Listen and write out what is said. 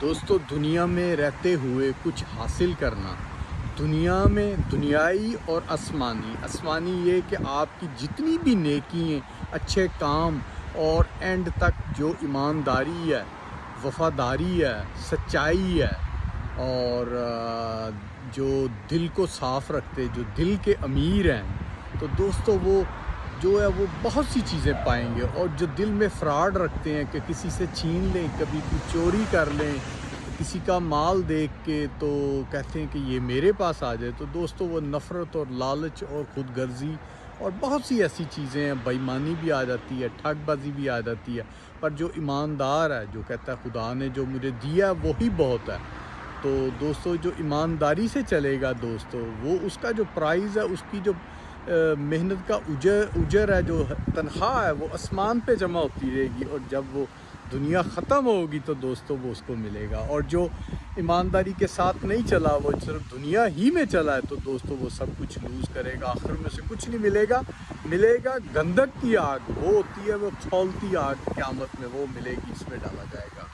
دوستو دنیا میں رہتے ہوئے کچھ حاصل کرنا، دنیا میں دنیائی اور آسمانی یہ کہ آپ کی جتنی بھی نیکی ہیں، اچھے کام اور اینڈ تک جو ایمانداری ہے، وفاداری ہے، سچائی ہے اور جو دل کو صاف رکھتے، جو دل کے امیر ہیں، تو دوستو وہ جو ہے وہ بہت سی چیزیں پائیں گے۔ اور جو دل میں فراڈ رکھتے ہیں کہ کسی سے چھین لیں، کبھی کچھ چوری کر لیں، کسی کا مال دیکھ کے تو کہتے ہیں کہ یہ میرے پاس آ جائے، تو دوستو وہ نفرت اور لالچ اور خود غرضی اور بہت سی ایسی چیزیں ہیں، بے ایمانی بھی آ جاتی ہے، ٹھگ بازی بھی آ جاتی ہے۔ پر جو ایماندار ہے، جو کہتا ہے خدا نے جو مجھے دیا وہی بہت ہے، تو دوستو جو ایمانداری سے چلے گا دوستو، وہ اس کا جو پرائز ہے، اس کی جو محنت کا اجر ہے، جو تنخواہ ہے، وہ آسمان پہ جمع ہوتی رہے گی، اور جب وہ دنیا ختم ہوگی تو دوستو وہ اس کو ملے گا۔ اور جو ایمانداری کے ساتھ نہیں چلا، وہ صرف دنیا ہی میں چلا ہے، تو دوستو وہ سب کچھ لوز کرے گا، آخر میں سے کچھ نہیں ملے گا گندک کی آگ، وہ ہوتی ہے وہ کھولتی آگ، قیامت میں وہ ملے گی، اس میں ڈالا جائے گا۔